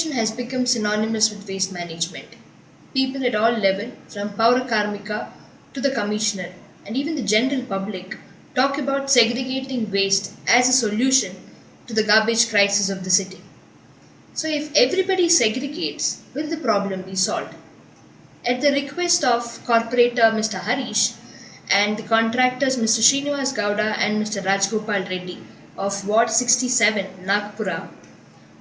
Segregation has become synonymous with waste management. People at all levels, from Paura Karmika to the Commissioner, and even the general public, talk about segregating waste as a solution to the garbage crisis of the city. So, if everybody segregates, will the problem be solved? At the request of corporator Mr. Harish and the contractors Mr. Srinivas Gowda and Mr. Rajgopal Reddy of Ward 67, Nagapura,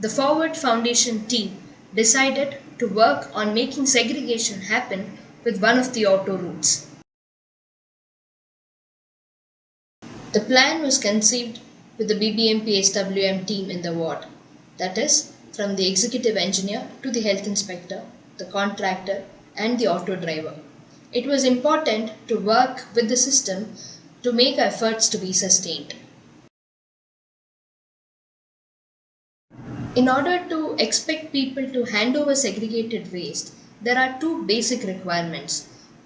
the Forward Foundation team decided to work on making segregation happen with one of the auto routes. The plan was conceived with the BBMP SWM team in the ward, that is, from the executive engineer to the health inspector, the contractor, and the auto driver. It was important to work with the system to make efforts to be sustained. In order to expect people to hand over segregated waste, there are two basic requirements.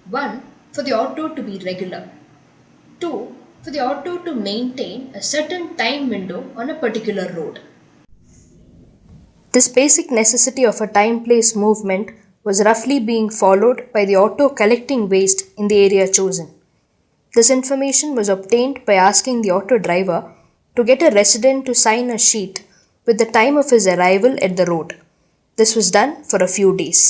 One, for the auto to be regular. Two, for the auto to maintain a certain time window on a particular road. This basic necessity of a time-place movement was roughly being followed by the auto collecting waste in the area chosen. This information was obtained by asking the auto driver to get a resident to sign a sheet with the time of his arrival at the road. This was done for a few days.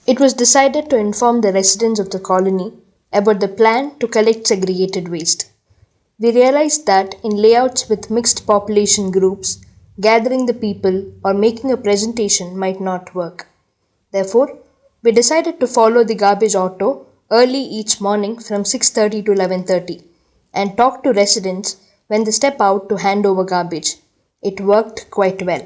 It was decided to inform the residents of the colony about the plan to collect segregated waste. We realized that in layouts with mixed population groups, gathering the people or making a presentation might not work. Therefore, we decided to follow the garbage auto early each morning from 6:30 to 11:30 and talk to residents when they step out to hand over garbage. It worked quite well.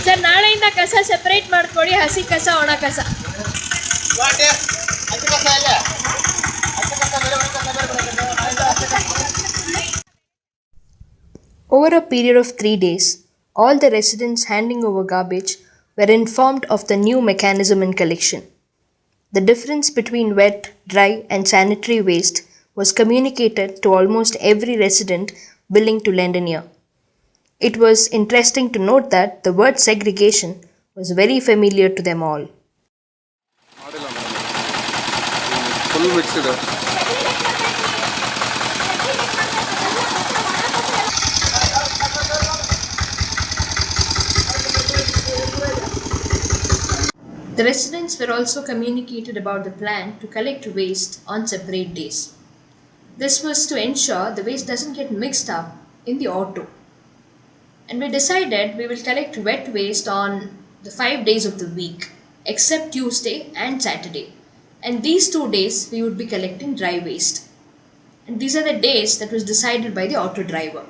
Sir, ನಾಳೆಯಿಂದ ಕಸ separate ಮಾಡ್ಕೊಳ್ಳಿ, ಹಸಿ ಕಸ ಒಣ ಕಸ. Over a period of 3 days, all the residents handing over garbage were informed of the new mechanism in collection. The difference between wet, dry, and sanitary waste was communicated to almost every resident willing to lend an ear. It was interesting to note that the word segregation was very familiar to them all. Full mixed. The residents were also communicated about the plan to collect waste on separate days. This was to ensure the waste doesn't get mixed up in the auto. And we decided we will collect wet waste on the 5 days of the week, except Tuesday and Saturday. And these 2 days we would be collecting dry waste. And these are the days that was decided by the auto driver.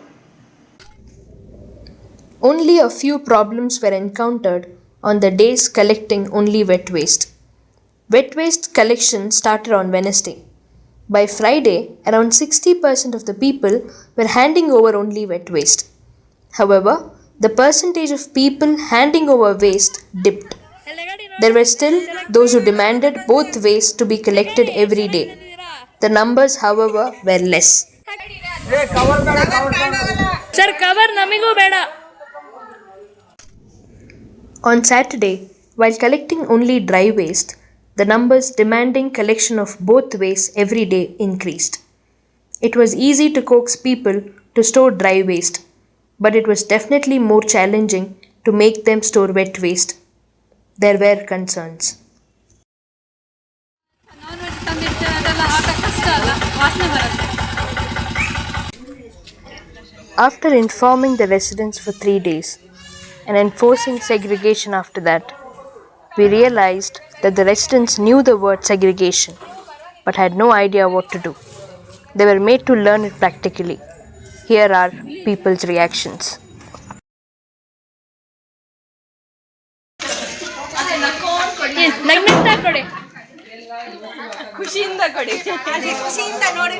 Only a few problems were encountered on the days collecting only wet waste. Wet waste collection started on Wednesday. By Friday, around 60% of the people were handing over only wet waste. However, the percentage of people handing over waste dipped. There were still those who demanded both waste to be collected every day. The numbers, however, were less. Sir, cover namigu beda. On Saturday, while collecting only dry waste, the numbers demanding collection of both waste every day increased. It was easy to coax people to store dry waste, but it was definitely more challenging to make them store wet waste. There were concerns. After informing the residents for 3 days and enforcing segregation after that, we realized that the residents knew the word segregation but had no idea what to do. They were made to learn it practically. Here are people's reactions. ನಗ್ನಗ್ತಾ ಕೊಡಿ, ಖುಷಿಯಿಂದ ಕೊಡಿ. ಖುಷಿಯಿಂದ ನೋಡಿ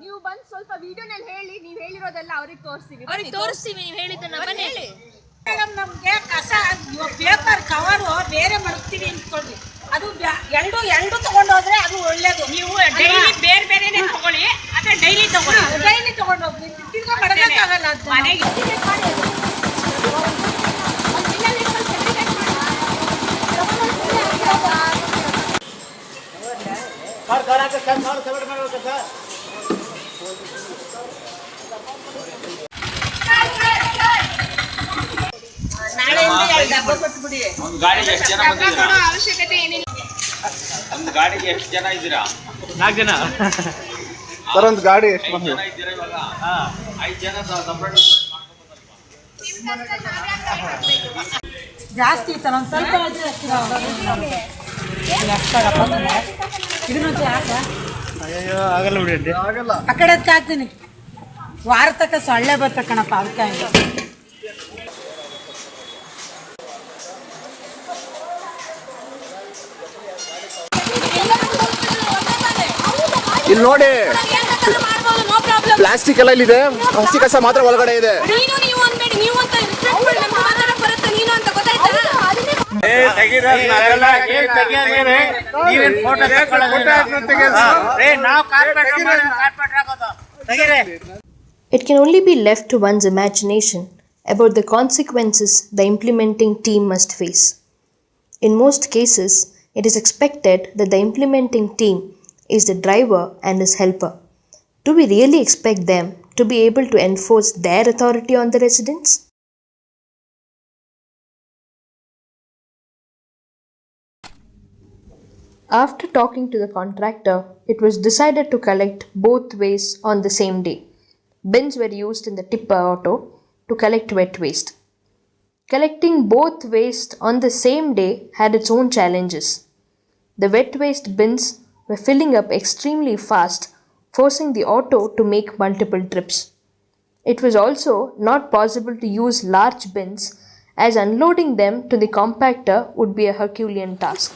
ನೀವು ಬಂದು ಸ್ವಲ್ಪ ವಿಡಿಯೋನಲ್ಲಿ ಹೇಳಿ, ನೀವು ಹೇಳಿರೋದೆಲ್ಲ ಅವ್ರಿಗೆ ತೋರಿಸ್ತೀವಿ. ನೀವು ಹೇಳಿದ್ದನ್ನ ಹೇಳಿ. ನಮ್ಗೆ ಕಸ ಪೇಪರ್ ಕವರು ಬೇರೆ ಮಾಡ್ತೀವಿ ಒಂದು ಗಾಡಿಗೆ ಎಷ್ಟು ಜನ ಬಂದಿದ್ದೀರಾ? ಅವಶ್ಯಕತೆ ಏನಿಲ್ಲ. ಒಂದು ಗಾಡಿಗೆ ಎಷ್ಟು ಜನ ಇದ್ದೀರಾ? 4 ಜನ. ಸರ್ ಒಂದು ಗಾಡಿ ಎಷ್ಟು 5 ಜನ ಇದ್ದೀರಾ ಇವಾಗ? 5 ಜನ ಸಪ್ರೇಟ್ ಜಾಸ್ತಿ ಇತ್ತಲ್ಲ ಒಂದು ಸ್ವಲ್ಪ ಅಯ್ಯೋ ಆಗಲ್ಲ ಬಿಡಿ. ಆ ಕಡೆ ಹಾಕ್ತೀನಿ ವಾರ ತಕ್ಕ ಸೊಳ್ಳೆ ಬರ್ತಕ್ಕಣಪ್ಪ ಅದಕ್ಕೆ ಇಲ್ಲಿ ನೋಡಿ ಪ್ಲಾಸ್ಟಿಕ್ ಎಲ್ಲ ಇಲ್ಲಿದೆ, ಹಸಿ ಕಸ ಮಾತ್ರ ಒಳಗಡೆ ಇದೆ. It can only be left to one's imagination about the consequences the implementing team must face. In most cases, it is expected that the implementing team is the driver and his helper. Do we really expect them to be able to enforce their authority on the residents? After talking to the contractor, it was decided to collect both waste on the same day. Bins were used in the tipper auto to collect wet waste. Collecting both waste on the same day had its own challenges. The wet waste bins were filling up extremely fast, forcing the auto to make multiple trips. It was also not possible to use large bins, as unloading them to the compactor would be a Herculean task.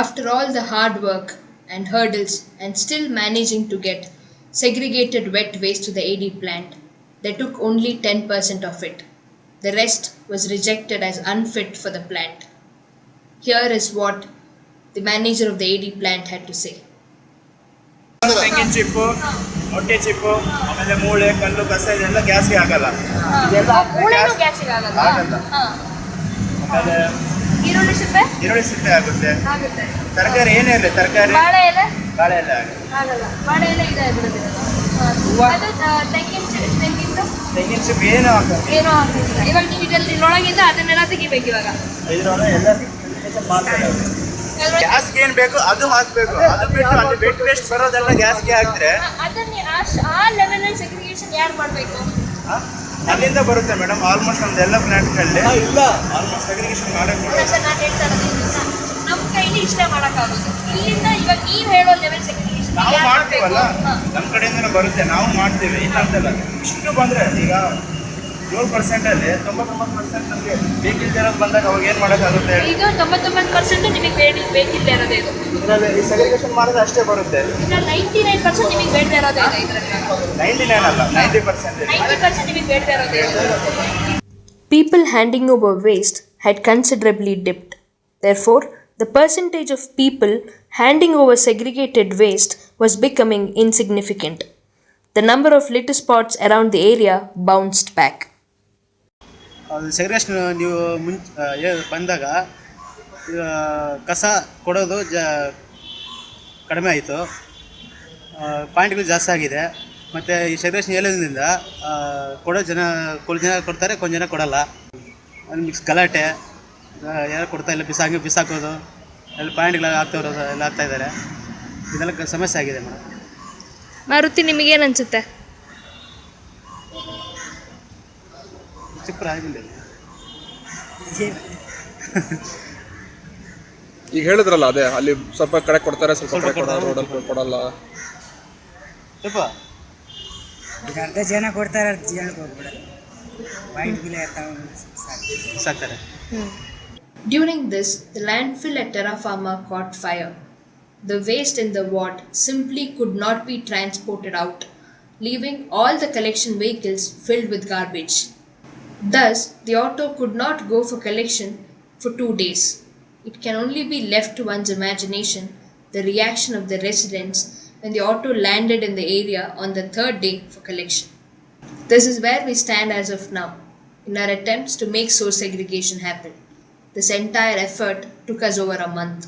After all the hard work and hurdles and still managing to get segregated wet waste to the AD plant, they took only 10% of it. The rest was rejected as unfit for the plant. Here is what the manager of the AD plant had to say. ತೆಂಗಿನ ಚಿಪ್ಪು, ಮೊಟ್ಟೆ ಚಿಪ್ಪು, ಆಮೇಲೆ ಮೂಳೆ, ಕಲ್ಲು, ಕಸ ಇದೆಲ್ಲ ಗ್ಯಾಸ್ಗೆ ಆಗಲ್ಲ. ಆಮೇಲೆ ಈರುಳ್ಳಿ ಸಿಪ್ಪೆ ಆಗುತ್ತೆ. ತರಕಾರಿ ಏನೇ ಇರಲಿ, ತರಕಾರಿ ಬಾಳೆ ಎಲೆ ಆಗಲ್ಲ. ಬಾಳೆ ಎಲೆ ಇದೆ ಅದರಲ್ಲಿ. ತೆಂಗಿನ ಚಿಪ್ಪು ಏನೂ ಆಗಲ್ಲ. ಇವಾಗ ನೀವು ಇದ್ರೊಳಗಿಂದ ಅದನ್ನೆಲ್ಲ ತೆಗಿಬೇಕು. ಇವಾಗ ಇದ್ರೊಳಗೆ ಎಲ್ಲ ಮಾಡ್ತಾರೆ. ಗ್ಯಾಸ್ಗೆ ಏನ್ ಬೇಕು ಅದು ಹಾಕ್ಬೇಕು. ಅದು ಬಿಟ್ಟು ಅಲ್ಲಿ ವೆಟ್ ವೇಸ್ಟ್ ಬರೋದೆಲ್ಲ ಗ್ಯಾಸ್ಗೆ ಹಾಕಿದ್ರೆ ಅದನ್ನೇ ಆ ಲೆವೆಲ್ ಅಲ್ಲಿ ಸೆಗ್ರಿಗೇಷನ್ ಯಾರು ಮಾಡಬೇಕು? ಅಲ್ಲಿಂದ ಬರುತ್ತೆ ಮೇಡಮ್. ಆಲ್ಮೋಸ್ಟ್ ನಮ್ದು ಎಲ್ಲ ಪ್ಲಾಂಟ್ಗಳಲ್ಲಿ ಇಲ್ಲ ಆಲ್ಮೋಸ್ಟ್ ಸೆಗ್ರಿಗೇಷನ್ ಮಾಡಕ್ಕೆ ಸರ್ ನಾನು ಹೇಳ್ತಾ ಇರೋದು ನಮ್ಮ ಕೈಲಿ ಇಷ್ಟೇ ಮಾಡೋಕ್ಕಾಗೋದು. ಇಲ್ಲಿಂದ ಇವಾಗ ನೀವು ಹೇಳೋ ಲೆವೆಲ್ ಸೆಗ್ರಿಗೇಷನ್ ನಾವು ಮಾಡ್ತೀವಲ್ಲ, ನಮ್ಮ ಕಡೆಯಿಂದನೇ ಬರುತ್ತೆ, ನಾವು ಮಾಡ್ತೀವಿ. ಇಲ್ಲ ಅಂತಲ್ಲ, ಇಷ್ಟು ಬಂದರೆ ಈಗ 7% ಅಲ್ಲಿ 99% ನಮಗೆ ಬೇಕಿಲ್ದಿರೋದು ಬಂದಾಗ ಅವಾಗ ಏನು ಮಾಡೋಕ್ಕಾಗುತ್ತೆ? ಈಗ 99% ನಿಮಗೆ ಬೇಕಿಲ್ಲದೆ ಇರೋದೇ ಇದು. ಇದರಲ್ಲಿ ಈ ಸೆಗ್ರಿಗೇಷನ್ ಮಾಡೋದು ಅಷ್ಟೇ ಬರುತ್ತೆ. ಇದರಲ್ಲಿ 99% ನಿಮಗೆ ಬೇಡದೇ ಇರೋದೇ ಇದೆ. ಇದರಲ್ಲಿ 99 ಅಲ್ಲ 90% 90% ನಿಮಗೆ ಬೇಡದೇ ಇರೋದೇ ಇದೆ. People handing over waste had considerably dipped. Therefore, the percentage of people handing over segregated waste was becoming insignificant. The number of litter spots around the area bounced back. ಅದು ಸೆಗ್ರೇಷನ್ ನೀವು ಬಂದಾಗ ಕಸ ಕೊಡೋದು ಕಡಿಮೆ ಆಯಿತು, ಪಾಯಿಂಟ್ಗಳು ಜಾಸ್ತಿ ಆಗಿದೆ. ಮತ್ತು ಈ ಸೆಗ್ರೇಷನ್ ಹೇಳೋದ್ರಿಂದ ಕೊಡೋ ಜನ ಕೊಡ್ತಾರೆ, ಕೊಂದು ಜನ ಕೊಡೋಲ್ಲ. ಅಲ್ಲಿ ಮಿಕ್ಸ್ ಗಲಾಟೆ, ಯಾರು ಕೊಡ್ತಾ ಇಲ್ಲ, ಬಿಸಾಕೋದು, ಅಲ್ಲಿ ಪಾಯಿಂಟ್ಗಳು ಆಗ್ತಾಯಿರೋದು ಎಲ್ಲ ಆಗ್ತಾಯಿದ್ದಾರೆ. ಇದೆಲ್ಲ ಸಮಸ್ಯೆ ಆಗಿದೆ ಮೇಡಮ್. ಮಾರುತಿ, ನಿಮಗೇನು ಅನಿಸುತ್ತೆ? ಚಿಪ್ಪರ ಆಗಿಲ್ಲ ಈಗ ಹೇಳಿದ್ರಲ್ಲ, ಅದೇ ಅಲ್ಲಿ ಸ್ವಲ್ಪ ಕಡೆ ಕೊಡ್ತಾರೆ, ಸ್ವಲ್ಪ ಕಡೆ ರೋಡಲ್ಲಿ ಕೊಡಲ್ಲ. ಅರ್ಧ ಜನ ಕೊಡ್ತಾರೆ, ಅರ್ಧ ಜನ ಕೊಡ್ಬೇಡ. ವೈಟ್ ಗಿಲೆ ಸಾಕ್ತಾರೆ. During this, the landfill at Terra Firma caught fire. The waste in the ward simply could not be transported out, leaving all the collection vehicles filled with garbage. Thus, the auto could not go for collection for 2 days. It can only be left to one's imagination the reaction of the residents when the auto landed in the area on the third day for collection. This is where we stand as of now in our attempts to make source segregation happen. This entire effort took us over a month.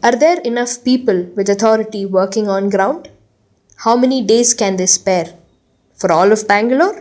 Are there enough people with authority working on ground? How many days can they spare? For all of Bangalore?